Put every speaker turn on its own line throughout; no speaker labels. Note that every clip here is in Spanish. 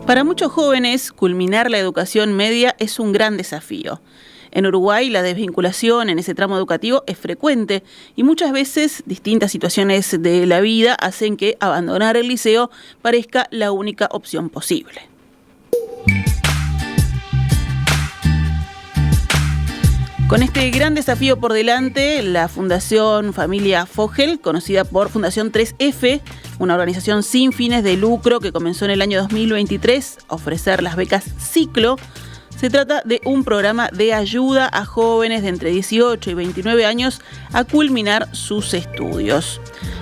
Para muchos jóvenes, culminar la educación media es un gran desafío. En Uruguay, la desvinculación en ese tramo educativo es frecuente y muchas veces distintas situaciones de la vida hacen que abandonar el liceo parezca la única opción posible. Con este gran desafío por delante, la Fundación Familia Fogel, conocida por Fundación 3F, una organización sin fines de lucro que comenzó en el año 2023 a ofrecer las becas Ciclo. Se trata de un programa de ayuda a jóvenes de entre 18 y 29 años a culminar sus estudios.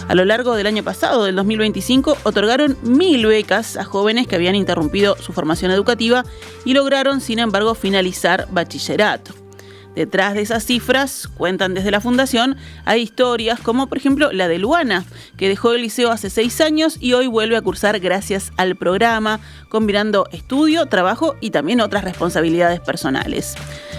A lo largo del año pasado, del 2025, otorgaron 1.000 becas a jóvenes que habían interrumpido su formación educativa y lograron, sin embargo, finalizar bachillerato. Detrás de esas cifras, cuentan desde la Fundación, hay historias como, por ejemplo, la de Luana, que dejó el liceo hace 6 años y hoy vuelve a cursar gracias al programa, combinando estudio, trabajo y también otras responsabilidades personales.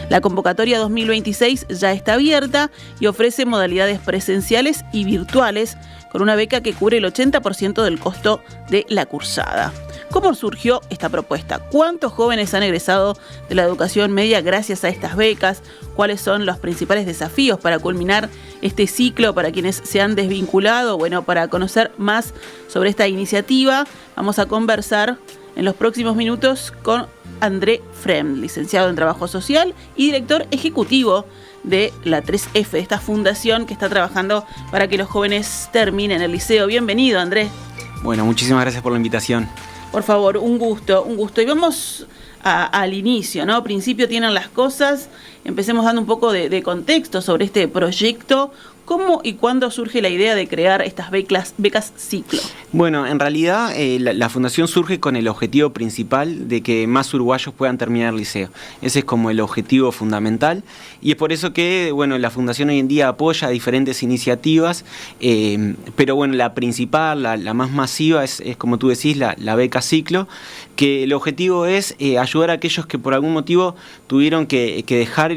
La convocatoria 2026 ya está abierta y ofrece modalidades presenciales y virtuales, con una beca que cubre el 80% del costo de la cursada. ¿Cómo surgió esta propuesta? ¿Cuántos jóvenes han egresado de la educación media gracias a estas becas? ¿Cuáles son los principales desafíos para culminar este ciclo para quienes se han desvinculado? Bueno, para conocer más sobre esta iniciativa, vamos a conversar en los próximos minutos con André Frem, licenciado en Trabajo Social y director ejecutivo de la 3F, de esta fundación que está trabajando para que los jóvenes terminen el liceo. Bienvenido, André.
Bueno, muchísimas gracias por la invitación.
Por favor, un gusto. Y vamos al inicio, ¿no? Principio tienen las cosas. Empecemos dando un poco de contexto sobre este proyecto. ¿Cómo y cuándo surge la idea de crear estas becas Ciclo?
Bueno, en realidad la fundación surge con el objetivo principal de que más uruguayos puedan terminar el liceo. Ese es como el objetivo fundamental y es por eso que, bueno, la fundación hoy en día apoya diferentes iniciativas, pero bueno, la principal, la más masiva es como tú decís, la beca Ciclo, que el objetivo es ayudar a aquellos que por algún motivo tuvieron que dejar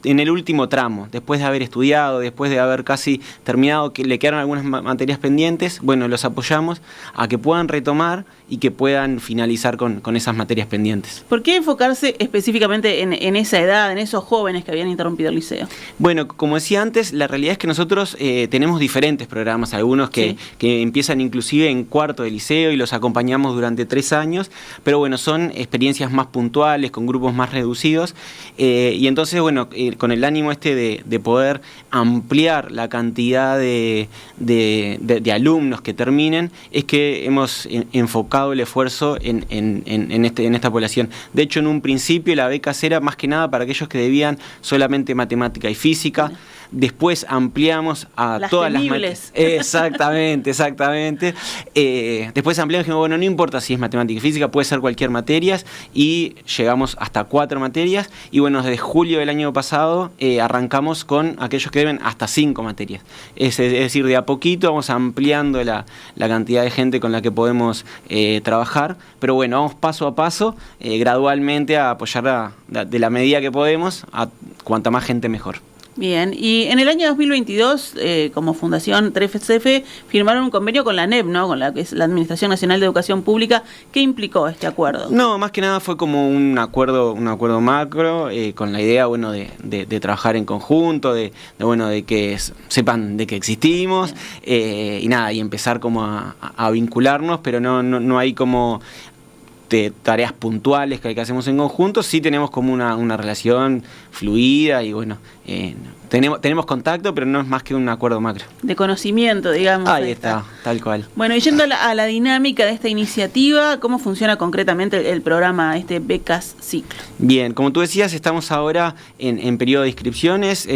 en el último tramo, después de haber estudiado, después de haber casi terminado, que le quedaron algunas materias pendientes. Bueno, los apoyamos a que puedan retomar y que puedan finalizar con esas materias pendientes.
¿Por qué enfocarse específicamente en esa edad, en esos jóvenes que habían interrumpido el liceo?
Bueno, como decía antes, la realidad es que nosotros tenemos diferentes programas, algunos que empiezan inclusive en cuarto de liceo y los acompañamos durante 3 años, pero bueno, son experiencias más puntuales, con grupos más reducidos, y entonces, bueno, con el ánimo de poder ampliar la cantidad de alumnos que terminen, es que hemos enfocado el esfuerzo en esta población. De hecho, en un principio la beca era más que nada para aquellos que debían solamente matemática y física. Después ampliamos a
las
todas
temibles.
Exactamente. Después ampliamos, dijimos, bueno, no importa si es matemática y física, puede ser cualquier materia, y llegamos hasta 4 materias. Y bueno, desde julio del año pasado arrancamos con aquellos que deben hasta 5 materias. Es decir, de a poquito vamos ampliando la cantidad de gente con la que podemos trabajar. Pero bueno, vamos paso a paso, gradualmente a apoyar de la medida que podemos, a cuanta más gente mejor.
Bien, y en el año 2022, como Fundación 3F, firmaron un convenio con la ANEP, ¿no? Con la que es la Administración Nacional de Educación Pública. ¿Qué implicó este acuerdo?
No, más que nada fue como un acuerdo macro, con la idea, bueno, de trabajar en conjunto, de que sepan de que existimos, y nada, y empezar como a vincularnos, pero no hay como de tareas puntuales que hacemos en conjunto. Sí tenemos como una relación fluida y bueno, tenemos contacto, pero no es más que un acuerdo macro.
De conocimiento, digamos.
Ahí está, tal cual.
Bueno, y yendo a la dinámica de esta iniciativa, ¿cómo funciona concretamente el programa Becas Ciclo?
Bien, como tú decías, estamos ahora en periodo de inscripciones.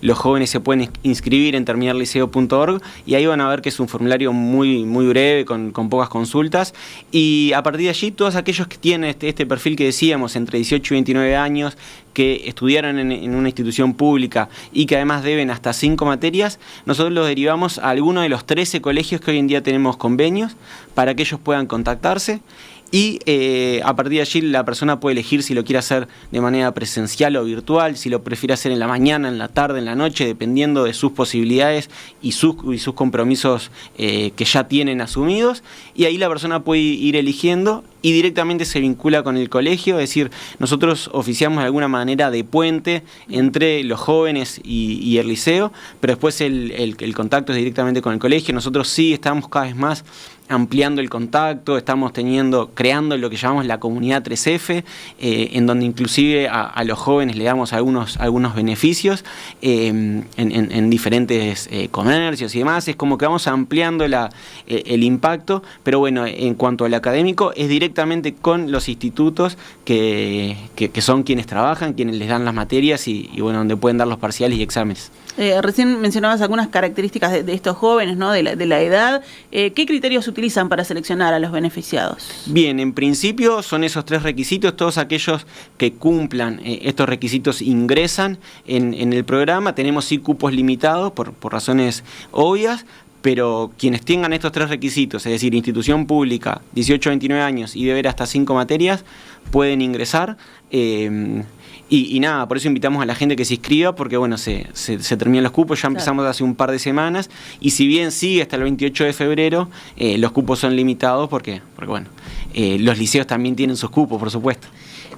Los jóvenes se pueden inscribir en terminarliceo.org y ahí van a ver que es un formulario muy breve, con pocas consultas, y a partir de allí todos aquellos que tienen este perfil que decíamos, entre 18 y 29 años, que estudiaron en una institución pública y que además deben hasta 5 materias, nosotros los derivamos a alguno de los 13 colegios que hoy en día tenemos convenios para que ellos puedan contactarse. Y a partir de allí la persona puede elegir si lo quiere hacer de manera presencial o virtual, si lo prefiere hacer en la mañana, en la tarde, en la noche, dependiendo de sus posibilidades y sus compromisos que ya tienen asumidos. Y ahí la persona puede ir eligiendo y directamente se vincula con el colegio, es decir, nosotros oficiamos de alguna manera de puente entre los jóvenes y el liceo, pero después el contacto es directamente con el colegio. Nosotros sí estamos cada vez más ampliando el contacto, estamos creando lo que llamamos la comunidad 3F, en donde inclusive a los jóvenes le damos algunos beneficios en diferentes comercios y demás. Es como que vamos ampliando el impacto, pero bueno, en cuanto al académico, es directamente con los institutos que son quienes trabajan, quienes les dan las materias y bueno, donde pueden dar los parciales y exámenes.
Recién mencionabas algunas características de estos jóvenes, ¿no? de la edad. ¿Qué criterios utilizan para seleccionar a los beneficiados? Bien,
en principio son esos 3 requisitos. Todos aquellos que cumplan estos requisitos ingresan en el programa. Tenemos sí cupos limitados por razones obvias, pero quienes tengan estos 3 requisitos, es decir, institución pública, 18 a 29 años y deber hasta 5 materias, pueden ingresar. Y nada, por eso invitamos a la gente que se inscriba, porque bueno, se terminan los cupos, ya empezamos hace un par de semanas, y si bien sigue hasta el 28 de febrero, los cupos son limitados porque bueno, los liceos también tienen sus cupos, por supuesto.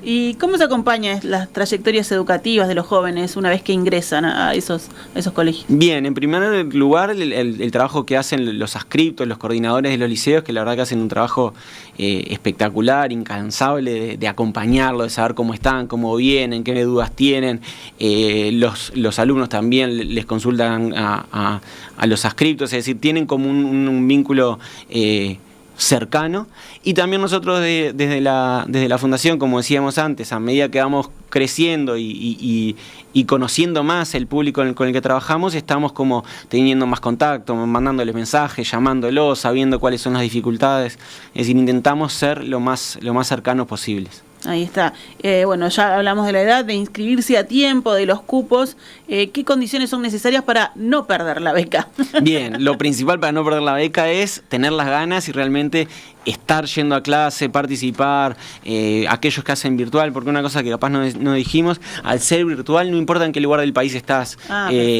¿Y cómo se acompañan las trayectorias educativas de los jóvenes una vez que ingresan a esos colegios? Bien, en primer lugar, el trabajo que hacen los adscriptos, los coordinadores de los liceos, que la verdad que hacen un trabajo espectacular, incansable de acompañarlo, de saber cómo están, cómo vienen, qué dudas tienen. Los alumnos también les consultan a los adscriptos, es decir, tienen como un vínculo cercano. Y también nosotros desde la fundación, como decíamos antes, a medida que vamos creciendo y conociendo más el público con el que trabajamos, estamos como teniendo más contacto, mandándoles mensajes, llamándolos, sabiendo cuáles son las dificultades. Es decir, intentamos ser lo más cercanos posibles. Ahí está. Bueno, ya hablamos de la edad, de inscribirse a tiempo, de los cupos. ¿Qué condiciones son necesarias para no perder la beca? Bien, lo principal para no perder la beca es tener las ganas y realmente estar yendo a clase, participar, aquellos que hacen virtual, porque una cosa que capaz no dijimos, al ser virtual no importa en qué lugar del país estás.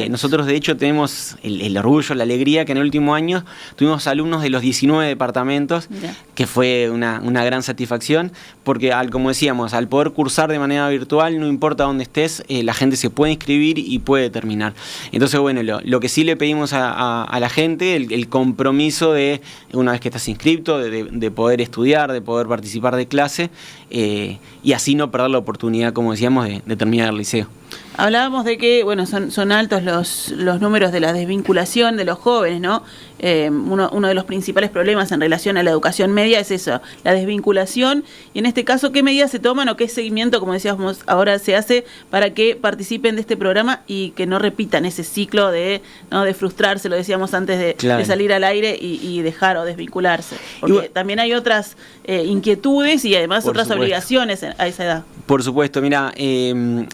Nosotros de hecho tenemos el orgullo, la alegría que en el último año tuvimos alumnos de los 19 departamentos, que fue una gran satisfacción, porque como decíamos, al poder cursar de manera virtual, no importa dónde estés, la gente se puede inscribir y puede terminar. Entonces bueno, lo que sí le pedimos a la gente, el compromiso de, una vez que estás inscrito, de poder estudiar, de poder participar de clase y así no perder la oportunidad, como decíamos, de terminar el liceo. Hablábamos de que, bueno, son altos los números de la desvinculación de los jóvenes, ¿no? Uno de los principales problemas en relación a la educación media es eso, la desvinculación, y en este caso, ¿qué medidas se toman o qué seguimiento, como decíamos, ahora se hace para que participen de este programa y que no repitan ese ciclo de frustrarse, lo decíamos antes, de salir al aire y dejar o desvincularse? Porque también hay otras inquietudes y además otras obligaciones a esa edad. Por supuesto, mira,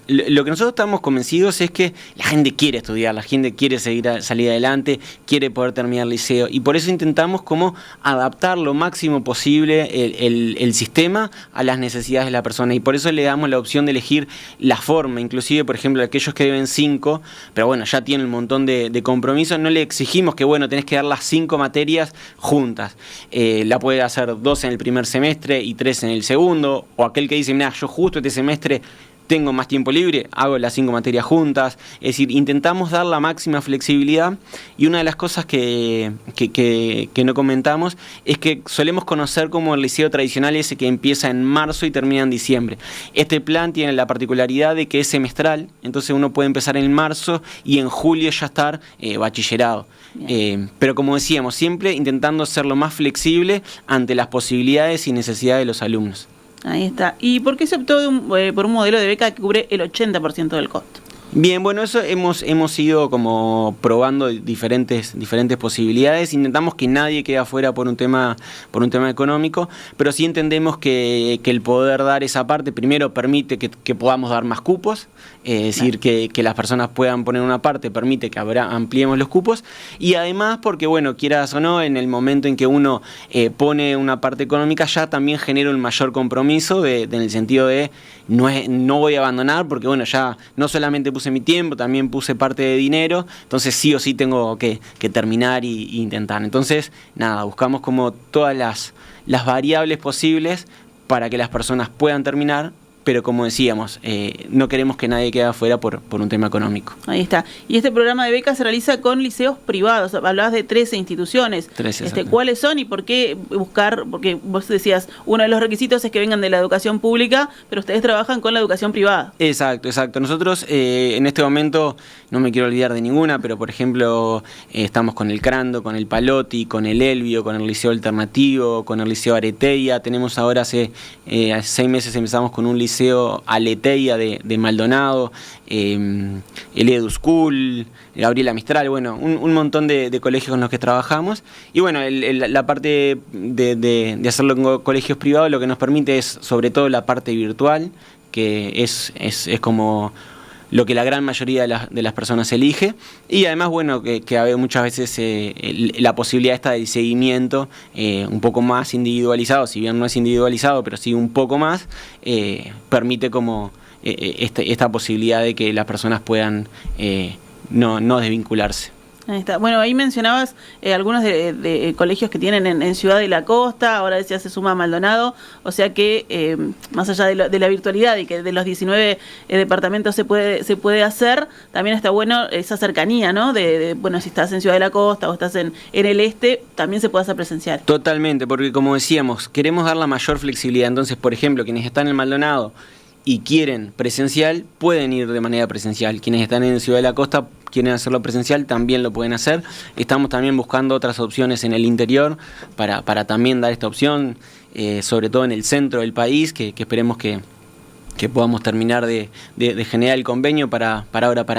lo que nosotros estamos convencidos es que la gente quiere estudiar, la gente quiere salir adelante, quiere poder terminar el liceo, y por eso intentamos como adaptar lo máximo posible el sistema a las necesidades de la persona, y por eso le damos la opción de elegir la forma. Inclusive, por ejemplo, aquellos que deben 5, pero bueno, ya tienen un montón de compromisos, no le exigimos que bueno, tenés que dar las 5 materias juntas. La puede hacer 2 en el primer semestre y 3 en el segundo, o aquel que dice, mira, yo justo este semestre tengo más tiempo libre, hago las 5 materias juntas. Es decir, intentamos dar la máxima flexibilidad, y una de las cosas que no comentamos es que solemos conocer como el liceo tradicional ese que empieza en marzo y termina en diciembre. Este plan tiene la particularidad de que es semestral, entonces uno puede empezar en marzo y en julio ya estar bachillerado. Pero como decíamos, siempre intentando ser lo más flexible ante las posibilidades y necesidades de los alumnos. Ahí está. ¿Y por qué se optó por un modelo de beca que cubre el 80% del costo?
Bien, bueno, eso hemos ido como probando diferentes posibilidades. Intentamos que nadie quede afuera por un tema económico, pero sí entendemos que el poder dar esa parte primero permite que podamos dar más cupos, es decir, que las personas puedan poner una parte, permite que ampliemos los cupos, y además porque, bueno, quieras o no, en el momento en que uno pone una parte económica ya también genera un mayor compromiso en el sentido de no voy a abandonar porque, bueno, ya no solamente puse mi tiempo, también puse parte de dinero, entonces sí o sí tengo que terminar e intentar. Entonces, nada, buscamos como todas las variables posibles para que las personas puedan terminar, pero como decíamos, no queremos que nadie quede afuera por un tema económico.
Ahí está. Y este programa de becas se realiza con liceos privados. Hablabas de 13 instituciones.
13,
¿Cuáles son y por qué buscar? Porque vos decías, uno de los requisitos es que vengan de la educación pública, pero ustedes trabajan con la educación privada.
Exacto. Nosotros en este momento, no me quiero olvidar de ninguna, pero por ejemplo, estamos con el Crando, con el Palotti, con el Elvio, con el Liceo Alternativo, con el Liceo Areteia. Tenemos ahora hace 6 meses empezamos con un liceo Aleteia de Maldonado, el Edu School, Gabriela Mistral, bueno, un montón de colegios con los que trabajamos. Y bueno, la parte de hacerlo en colegios privados lo que nos permite es sobre todo la parte virtual, que es como lo que la gran mayoría de las personas elige, y además, bueno, que hay muchas veces la posibilidad esta del seguimiento un poco más individualizado, si bien no es individualizado, pero sí un poco más, permite como esta posibilidad de que las personas puedan no desvincularse.
Ahí está. Bueno, ahí mencionabas algunos de colegios que tienen en Ciudad de la Costa, ahora decía se suma Maldonado, o sea que más allá de la virtualidad y que de los 19 departamentos se puede hacer, también está bueno esa cercanía, ¿no? Bueno, si estás en Ciudad de la Costa o estás en el este, también se puede hacer presencial.
Totalmente, porque como decíamos, queremos dar la mayor flexibilidad. Entonces, por ejemplo, quienes están en Maldonado y quieren presencial, pueden ir de manera presencial. Quienes están en Ciudad de la Costa quieren hacerlo presencial, también lo pueden hacer. Estamos también buscando otras opciones en el interior para también dar esta opción, sobre todo en el centro del país, que esperemos que podamos terminar de generar el convenio para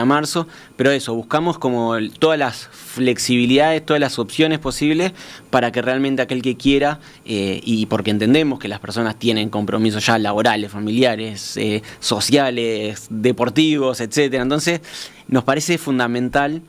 marzo, pero eso, buscamos como todas las flexibilidades, todas las opciones posibles para que realmente aquel que quiera, y porque entendemos que las personas tienen compromisos ya laborales, familiares, sociales, deportivos, etcétera. Entonces nos parece fundamental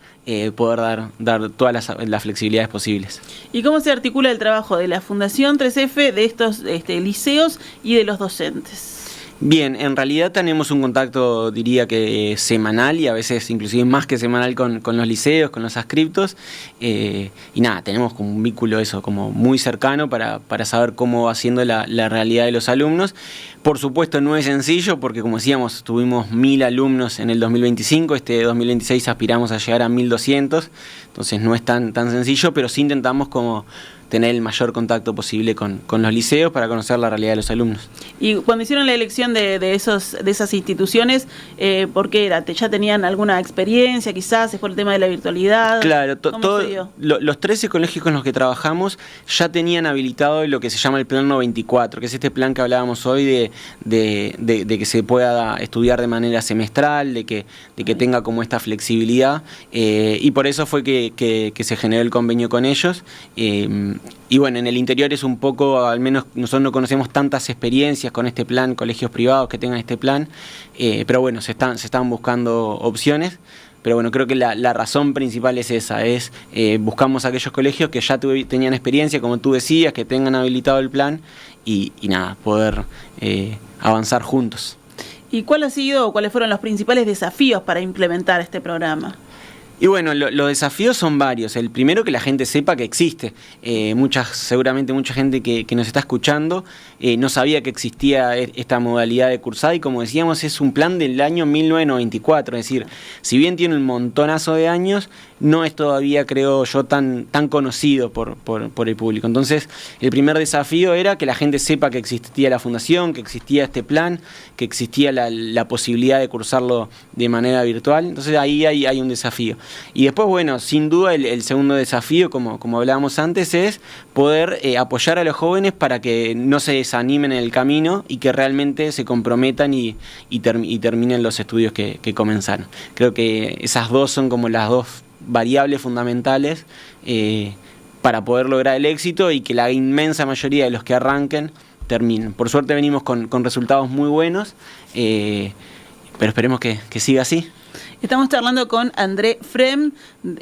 poder dar todas las flexibilidades posibles.
¿Y cómo se articula el trabajo de la Fundación 3F, de estos liceos y de los docentes?
Bien, en realidad tenemos un contacto, diría que semanal, y a veces inclusive más que semanal con los liceos, con los adscriptos, y nada, tenemos como un vínculo eso, como muy cercano para saber cómo va siendo la realidad de los alumnos. Por supuesto no es sencillo porque, como decíamos, tuvimos 1000 alumnos en el 2025, este 2026 aspiramos a llegar a 1200, entonces no es tan sencillo, pero sí intentamos como tener el mayor contacto posible con los liceos para conocer la realidad de los alumnos. Y cuando hicieron la elección de esas instituciones, ¿por qué era? ¿Ya tenían alguna experiencia quizás? ¿Es por el tema de la virtualidad? Claro, los 13 colegios con los que trabajamos ya tenían habilitado lo que se llama el Plan 94, que es este plan que hablábamos hoy de que se pueda estudiar de manera semestral, de que tenga como esta flexibilidad, y por eso fue que se generó el convenio con ellos. Y bueno, en el interior es un poco, al menos nosotros no conocemos tantas experiencias con este plan, colegios privados que tengan este plan, pero bueno, se están buscando opciones. Pero bueno, creo que la razón principal es esa, buscamos aquellos colegios que ya tenían experiencia, como tú decías, que tengan habilitado el plan y nada, poder avanzar juntos. ¿Y cuáles fueron los principales desafíos para implementar este programa? Y bueno, los desafíos son varios. El primero, que la gente sepa que existe. Seguramente mucha gente que nos está escuchando no sabía que existía esta modalidad de cursada, y como decíamos, es un plan del año 1994. Es decir, si bien tiene un montonazo de años, no es todavía, creo yo, tan conocido por el público. Entonces, el primer desafío era que la gente sepa que existía la fundación, que existía este plan, que existía la posibilidad de cursarlo de manera virtual. Entonces, ahí hay un desafío. Y después, bueno, sin duda el segundo desafío, como hablábamos antes, es poder apoyar a los jóvenes para que no se desanimen en el camino y que realmente se comprometan y terminen los estudios que comenzaron. Creo que esas dos son como las dos variables fundamentales para poder lograr el éxito y que la inmensa mayoría de los que arranquen terminen. Por suerte venimos con resultados muy buenos, pero esperemos que siga así.
Estamos charlando con André Frem,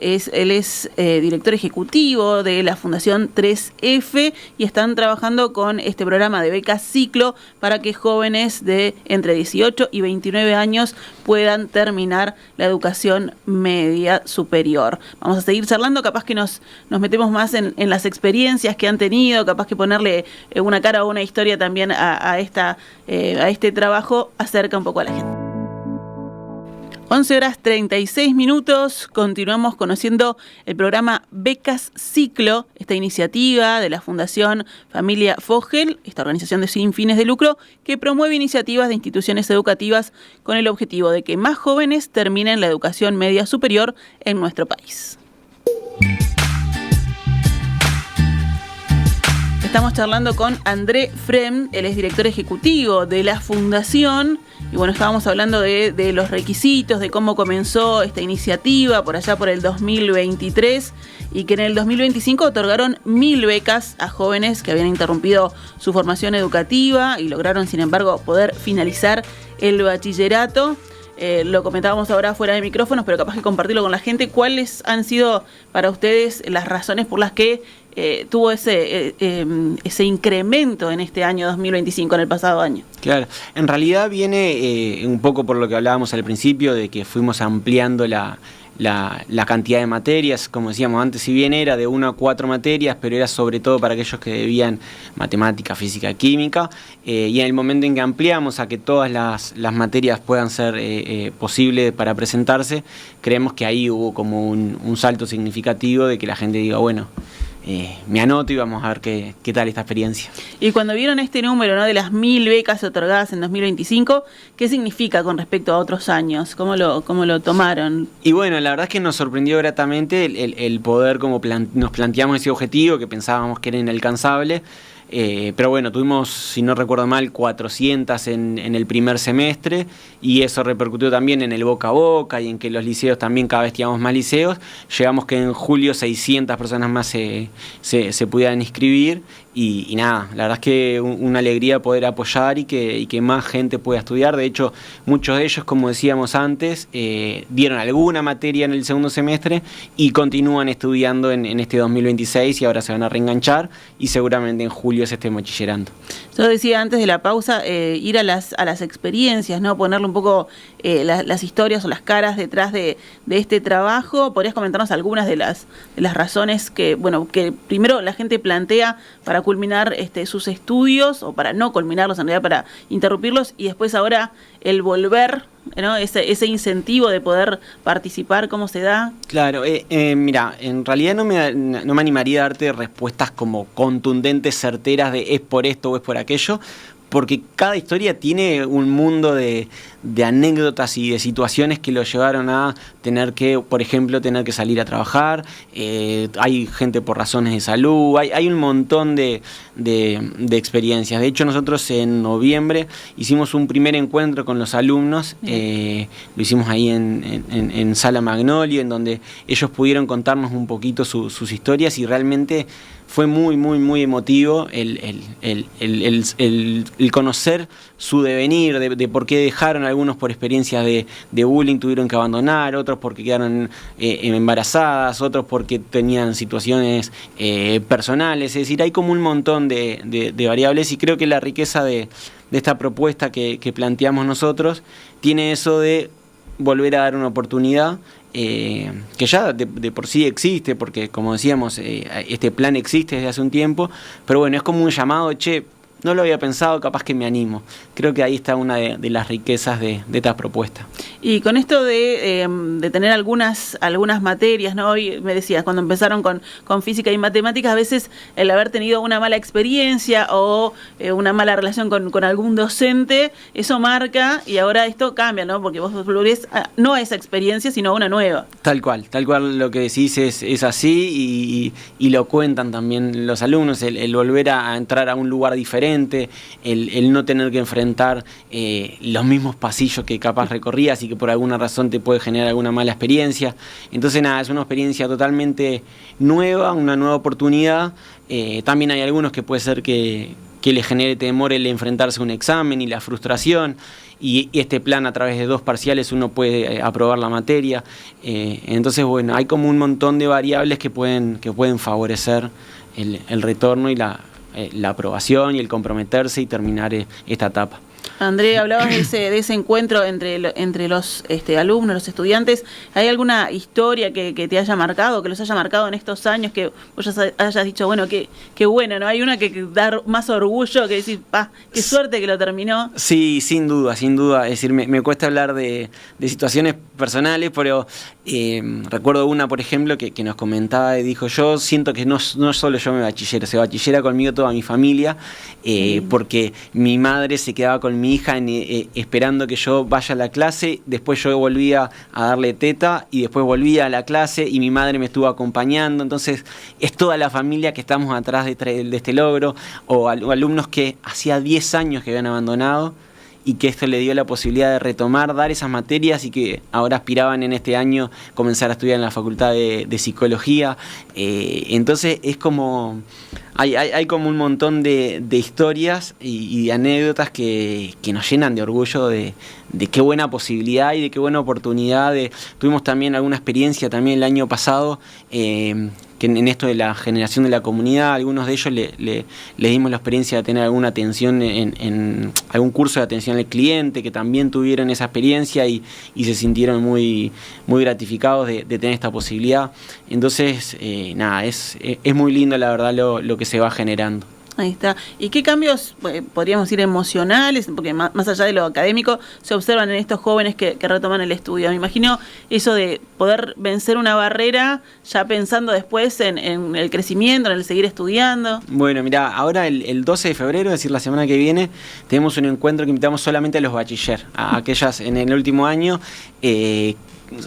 él es director ejecutivo de la Fundación 3F y están trabajando con este programa de becas Ciclo para que jóvenes de entre 18 y 29 años puedan terminar la educación media superior. Vamos a seguir charlando, capaz que nos metemos más en las experiencias que han tenido, capaz que ponerle una cara o una historia también a este trabajo acerca un poco a la gente. 11:36, continuamos conociendo el programa Becas Ciclo, esta iniciativa de la Fundación Familia Fogel, esta organización sin fines de lucro que promueve iniciativas de instituciones educativas con el objetivo de que más jóvenes terminen la educación media superior en nuestro país. Estamos charlando con André Frem, él es director ejecutivo de la Fundación. Y bueno, estábamos hablando de los requisitos, de cómo comenzó esta iniciativa por allá por el 2023 y que en el 2025 otorgaron 1.000 becas a jóvenes que habían interrumpido su formación educativa y lograron, sin embargo, poder finalizar el bachillerato. Lo comentábamos ahora fuera de micrófonos, pero capaz que compartirlo con la gente. ¿Cuáles han sido para ustedes las razones por las que tuvo ese incremento en este año 2025, en el pasado año?
Claro, en realidad viene un poco por lo que hablábamos al principio, de que fuimos ampliando la cantidad de materias, como decíamos antes, si bien era de 1 a 4 materias, pero era sobre todo para aquellos que debían matemática, física, química, y en el momento en que ampliamos a que todas las materias puedan ser posibles para presentarse, creemos que ahí hubo como un salto significativo de que la gente diga, bueno, me anoto y vamos a ver qué tal esta experiencia. Y cuando vieron este número, ¿no?, de las 1.000 becas otorgadas en 2025, ¿qué significa con respecto a otros años? ¿Cómo lo tomaron? Y bueno, la verdad es que nos sorprendió gratamente el poder, como nos planteamos ese objetivo que pensábamos que era inalcanzable. Pero bueno, tuvimos, si no recuerdo mal, 400 en el primer semestre y eso repercutió también en el boca a boca y en que los liceos también, cada vez teníamos más liceos. Llegamos que en julio 600 personas más se pudieran inscribir y nada, la verdad es que una alegría poder apoyar y que más gente pueda estudiar. De hecho, muchos de ellos, como decíamos antes, dieron alguna materia en el segundo semestre y continúan estudiando en este 2026 y ahora se van a reenganchar y seguramente en julio se estén bachillerando. Yo decía antes de la pausa, ir a las experiencias, ¿no? Ponerle un poco las historias o las caras detrás de este trabajo. ¿Podrías comentarnos algunas de las razones que primero la gente plantea para culminar sus estudios o para no culminarlos, en realidad para interrumpirlos, y después ahora el volver, ¿no? Ese incentivo de poder participar, ¿cómo se da? Claro, mira, en realidad no me animaría a darte respuestas como contundentes, certeras de es por esto o es por aquello, porque cada historia tiene un mundo de anécdotas y de situaciones que lo llevaron a tener que, por ejemplo, salir a trabajar. Hay gente por razones de salud, hay un montón de experiencias. De hecho, nosotros en noviembre hicimos un primer encuentro con los alumnos, lo hicimos ahí en Sala Magnolio, en donde ellos pudieron contarnos un poquito sus historias y realmente fue muy, muy, muy emotivo el conocer su devenir, de por qué dejaron, algunos por experiencias de bullying tuvieron que abandonar, otros porque quedaron embarazadas, otros porque tenían situaciones personales. Es decir, hay como un montón de variables y creo que la riqueza de esta propuesta que planteamos nosotros tiene eso de volver a dar una oportunidad, que ya de por sí existe, porque como decíamos, este plan existe desde hace un tiempo, pero bueno, es como un llamado, no lo había pensado, capaz que me animo. Creo que ahí está una de las riquezas de esta propuesta.
Y con esto de tener algunas materias, ¿no? Hoy me decías, cuando empezaron con física y matemáticas, a veces el haber tenido una mala experiencia o una mala relación con algún docente, eso marca, y ahora esto cambia, ¿no? Porque vos volvés no a esa experiencia, sino a una nueva.
Tal cual lo que decís es así, y lo cuentan también los alumnos, el volver a entrar a un lugar diferente, el no tener que enfrentar los mismos pasillos que capaz recorrías y que por alguna razón te puede generar alguna mala experiencia. Entonces nada, es una experiencia totalmente nueva, una nueva oportunidad. También hay algunos que puede ser que les genere temor el enfrentarse a un examen y la frustración, y este plan a través de 2 parciales uno puede aprobar la materia. Entonces bueno, hay como un montón de variables que pueden favorecer el retorno y la aprobación y el comprometerse y terminar esta etapa.
André, hablabas de ese encuentro entre los alumnos, los estudiantes. ¿Hay alguna historia que te haya marcado, que los haya marcado en estos años, que vos hayas dicho, bueno, qué bueno, ¿no? Hay una que da más orgullo, que decir, qué suerte que lo terminó?
Sí, sin duda. Es decir, me cuesta hablar de situaciones personales, pero recuerdo una, por ejemplo, que nos comentaba y dijo, yo siento que no solo yo me bachillero, se bachillera conmigo toda mi familia, porque mi madre se quedaba con mi hija esperando que yo vaya a la clase, después yo volvía a darle teta y después volvía a la clase y mi madre me estuvo acompañando. Entonces es toda la familia que estamos atrás de este logro, o alumnos que hacía 10 años que habían abandonado y que esto le dio la posibilidad de retomar, dar esas materias, y que ahora aspiraban en este año comenzar a estudiar en la Facultad de Psicología. Entonces es como... Hay como un montón de historias y de anécdotas que nos llenan de orgullo de qué buena posibilidad y de qué buena oportunidad. Tuvimos también alguna experiencia también el año pasado, que en esto de la generación de la comunidad, algunos de ellos le dimos la experiencia de tener alguna atención en algún curso de atención al cliente, que también tuvieron esa experiencia y se sintieron muy, muy gratificados de tener esta posibilidad. Entonces, nada, es muy lindo la verdad lo que se va generando.
Ahí está. ¿Y qué cambios, podríamos decir, emocionales, porque más allá de lo académico, se observan en estos jóvenes que retoman el estudio? Me imagino eso de poder vencer una barrera ya pensando después en el crecimiento, en el seguir estudiando. Bueno,
mirá, ahora el 12 de febrero, es decir, la semana que viene, tenemos un encuentro que invitamos solamente a los bachiller, a aquellas en el último año.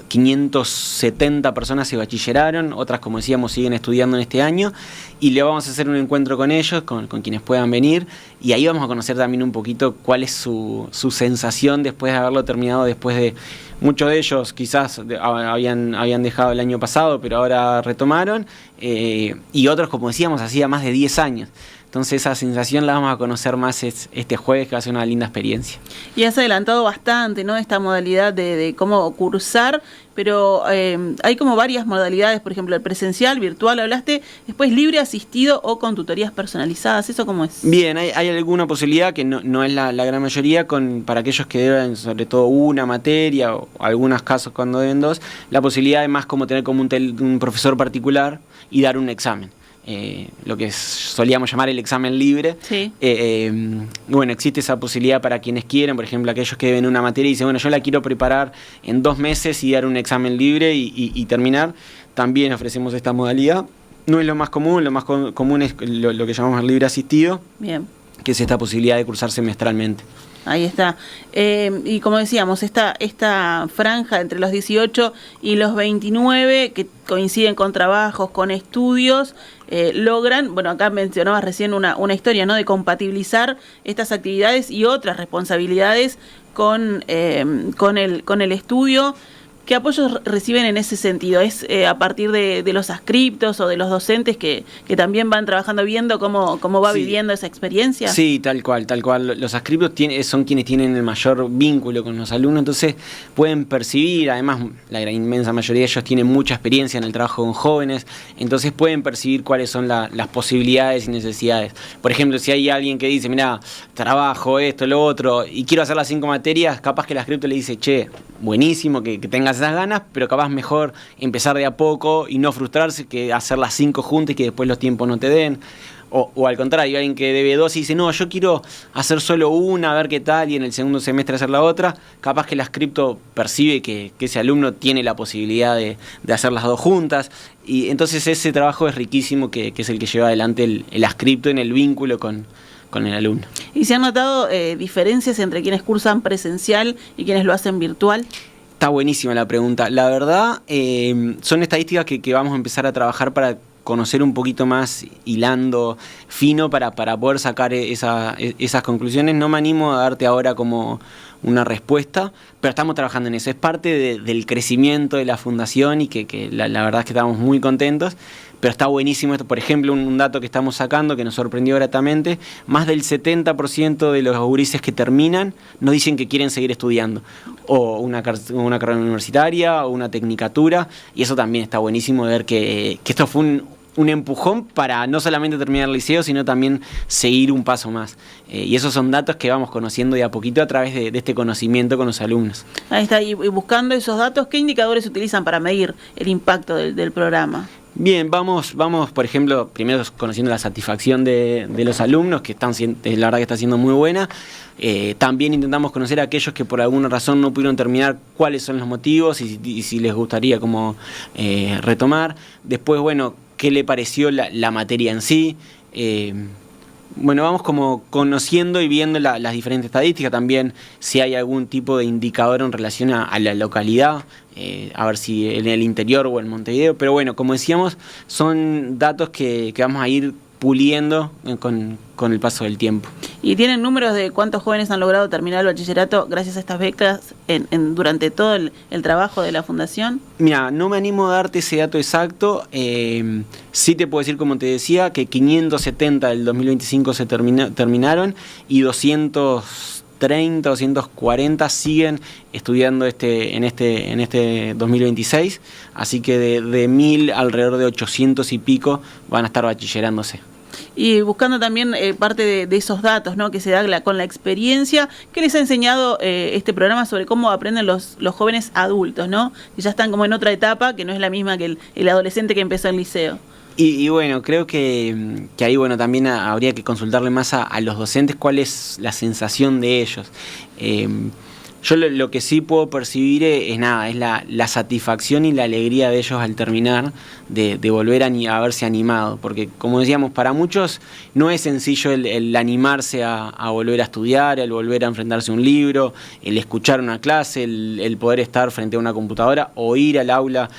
570 personas se bachilleraron, otras, como decíamos, siguen estudiando en este año, y le vamos a hacer un encuentro con ellos, con quienes puedan venir, y ahí vamos a conocer también un poquito cuál es su sensación después de haberlo terminado, después de... Muchos de ellos quizás habían dejado el año pasado, pero ahora retomaron, y otros, como decíamos, hacía más de 10 años. Entonces esa sensación la vamos a conocer más este jueves, que va a ser una linda experiencia.
Y has adelantado bastante, ¿no?, esta modalidad de cómo cursar, pero hay como varias modalidades, por ejemplo, el presencial, virtual, hablaste, después libre, asistido o con tutorías personalizadas. ¿Eso cómo es?
Bien, hay alguna posibilidad, que no es la gran mayoría, para aquellos que deben sobre todo una materia, o algunos casos cuando deben 2, la posibilidad de más como tener como un profesor particular y dar un examen. Lo que solíamos llamar el examen libre.
Sí.
Bueno, existe esa posibilidad para quienes quieren, por ejemplo, aquellos que deben una materia y dicen, bueno, yo la quiero preparar en 2 meses y dar un examen libre y terminar. También ofrecemos esta modalidad. No es lo más común, lo más común es lo que llamamos el libre asistido.
Bien.
Que es esta posibilidad de cursar semestralmente.
Ahí está. Y como decíamos, esta franja entre los 18 y los 29, que coinciden con trabajos, con estudios, logran, bueno, acá mencionabas recién una historia, ¿no?, de compatibilizar estas actividades y otras responsabilidades con el estudio. ¿Qué apoyos reciben en ese sentido? ¿Es a partir de los adscriptos o de los docentes que también van trabajando, viendo cómo va viviendo esa experiencia?
Sí, tal cual. Los adscriptos son quienes tienen el mayor vínculo con los alumnos, entonces pueden percibir, además la gran inmensa mayoría de ellos tienen mucha experiencia en el trabajo con jóvenes, entonces pueden percibir cuáles son las posibilidades y necesidades. Por ejemplo, si hay alguien que dice, mira, trabajo esto, lo otro, y quiero hacer las 5 materias, capaz que el adscripto le dice, che, buenísimo que tengas esas ganas, pero capaz mejor empezar de a poco y no frustrarse que hacer las 5 juntas y que después los tiempos no te den. o al contrario, alguien que debe 2 y dice, no, yo quiero hacer solo una, a ver qué tal, y en el segundo semestre hacer la otra, capaz que la Ascripto percibe que ese alumno tiene la posibilidad de hacer las dos juntas, y entonces ese trabajo es riquísimo, que es el que lleva adelante el Ascripto en el vínculo con el alumno.
¿Y se han notado diferencias entre quienes cursan presencial y quienes lo hacen virtual?
Está buenísima la pregunta. La verdad, son estadísticas que vamos a empezar a trabajar para conocer un poquito más, hilando fino, para poder sacar esas conclusiones. No me animo a darte ahora como una respuesta, pero estamos trabajando en eso. Es parte del crecimiento de la fundación y que la verdad es que estamos muy contentos, pero está buenísimo esto. Por ejemplo, un dato que estamos sacando que nos sorprendió gratamente, más del 70% de los gurises que terminan nos dicen que quieren seguir estudiando, o una carrera universitaria, o una tecnicatura, y eso también está buenísimo, de ver que esto fue un empujón para no solamente terminar el liceo, sino también seguir un paso más. Y esos son datos que vamos conociendo de a poquito a través de este conocimiento con los alumnos.
Ahí está, y buscando esos datos, ¿qué indicadores se utilizan para medir el impacto del programa?
Bien, vamos, por ejemplo, primero conociendo la satisfacción de los alumnos, que la verdad que está siendo muy buena. También intentamos conocer a aquellos que por alguna razón no pudieron terminar, cuáles son los motivos y si les gustaría como retomar. Después, bueno, qué le pareció la materia en sí. Bueno, vamos como conociendo y viendo las diferentes estadísticas, también si hay algún tipo de indicador en relación a la localidad, a ver si en el interior o en Montevideo, pero bueno, como decíamos, son datos que vamos a ir puliendo con el paso del tiempo.
¿Y tienen números de cuántos jóvenes han logrado terminar el bachillerato gracias a estas becas durante todo el trabajo de la fundación?
Mira, no me animo a darte ese dato exacto. Sí te puedo decir, como te decía, que 570 del 2025 se terminaron y 230, 240 siguen estudiando en este 2026. Así que de 1000, alrededor de 800 y pico van a estar bachillerándose.
Y buscando también parte de esos datos, ¿no?, que se da con la experiencia, ¿qué les ha enseñado este programa sobre cómo aprenden los jóvenes adultos, ¿no?, que ya están como en otra etapa, que no es la misma que el adolescente que empezó el liceo?
Y bueno, creo que ahí bueno también habría que consultarle más a los docentes cuál es la sensación de ellos. Yo lo que sí puedo percibir es la satisfacción y la alegría de ellos al terminar, de volver a verse animado, porque como decíamos, para muchos no es sencillo el animarse a volver a estudiar, el volver a enfrentarse a un libro, el escuchar una clase, el poder estar frente a una computadora o ir al aula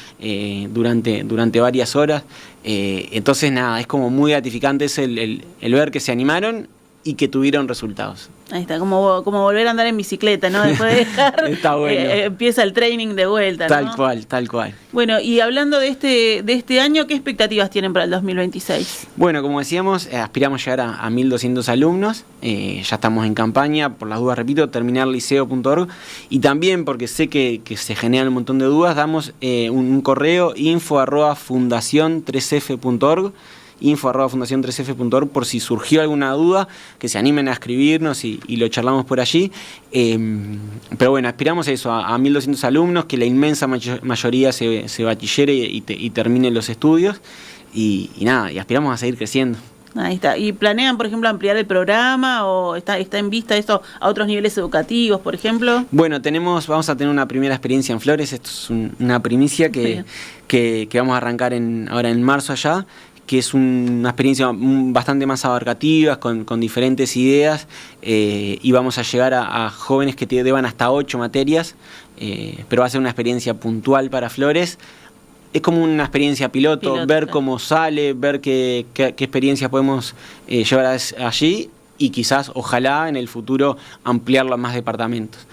durante varias horas. Entonces es como muy gratificante el ver que se animaron y que tuvieron resultados.
Ahí está, como volver a andar en bicicleta, ¿no? Después de dejar,
está bueno.
Empieza el training de vuelta, ¿no?
Tal cual.
Bueno, y hablando de este año, ¿qué expectativas tienen para el 2026?
Bueno, como decíamos, aspiramos a llegar a 1.200 alumnos. Ya estamos en campaña, por las dudas, repito, terminarliceo.org. Y también, porque sé que se generan un montón de dudas, damos un correo info@fundacion3f.org, info@fundacion3f.org, por si surgió alguna duda, que se animen a escribirnos y lo charlamos por allí. Pero bueno, aspiramos a eso, a 1.200 alumnos, que la inmensa mayoría se bachillere y termine los estudios, y aspiramos a seguir creciendo.
Ahí está. ¿Y planean, por ejemplo, ampliar el programa o está en vista esto a otros niveles educativos, por ejemplo? Bueno,
vamos a tener una primera experiencia en Flores. Esto es una primicia que vamos a arrancar ahora en marzo allá, que es una experiencia bastante más abarcativa, con diferentes ideas, y vamos a llegar a jóvenes que te deban hasta 8 materias, pero va a ser una experiencia puntual para Flores. Es como una experiencia piloto, ver cómo sale, ver qué experiencias podemos llevar allí, y quizás, ojalá, en el futuro ampliarlo a más departamentos.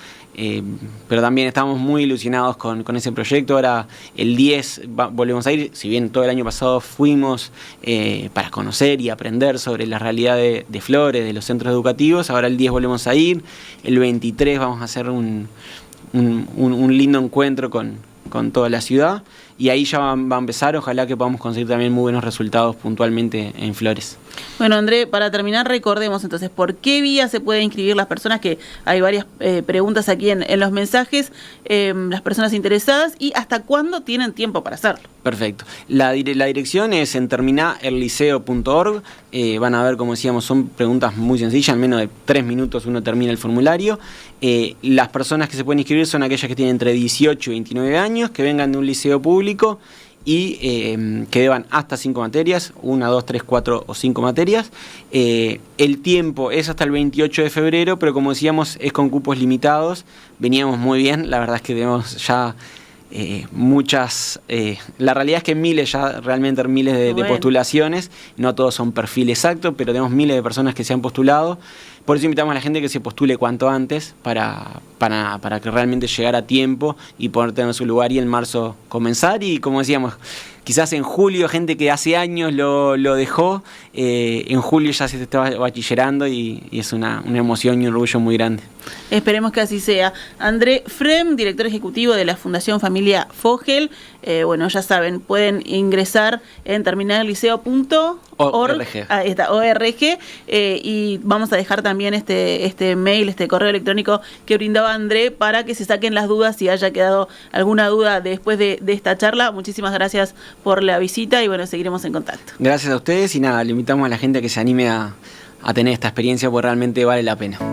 Pero también estamos muy ilusionados con ese proyecto. Ahora el 10 volvemos a ir, si bien todo el año pasado fuimos para conocer y aprender sobre la realidad de Flores, de los centros educativos. Ahora el 10 volvemos a ir, el 23 vamos a hacer un lindo encuentro con toda la ciudad, y ahí ya va a empezar. Ojalá que podamos conseguir también muy buenos resultados puntualmente en Flores.
Bueno, André, para terminar, recordemos entonces por qué vía se pueden inscribir las personas, que hay varias preguntas aquí en los mensajes, las personas interesadas, y hasta cuándo tienen tiempo para hacerlo.
Perfecto. La dirección es en terminaelliceo.org. Van a ver, como decíamos, son preguntas muy sencillas, en menos de 3 minutos uno termina el formulario. Las personas que se pueden inscribir son aquellas que tienen entre 18 y 29 años, que vengan de un liceo público y que deban hasta 5 materias, 1, 2, 3, 4 o 5 materias. El tiempo es hasta el 28 de febrero, pero como decíamos, es con cupos limitados. Veníamos muy bien, la verdad es que tenemos ya muchas, la realidad es que realmente miles de postulaciones, no todos son perfil exacto, pero tenemos miles de personas que se han postulado. Por eso invitamos a la gente que se postule cuanto antes para que realmente llegara a tiempo y poder tener su lugar y en marzo comenzar. Y como decíamos, quizás en julio, gente que hace años lo dejó, en julio ya se está bachillerando y es una emoción y un orgullo muy grande.
Esperemos que así sea. André Frem, director ejecutivo de la Fundación Familia Fogel. Bueno, ya saben, pueden ingresar en terminaelliceo.org. Ahí está, ORG. Y vamos a dejar también este mail, este correo electrónico que brindaba André para que se saquen las dudas si haya quedado alguna duda después de esta charla. Muchísimas gracias por la visita y bueno, seguiremos en contacto.
Gracias a ustedes y nada, le invitamos a la gente a que se anime a tener esta experiencia porque realmente vale la pena.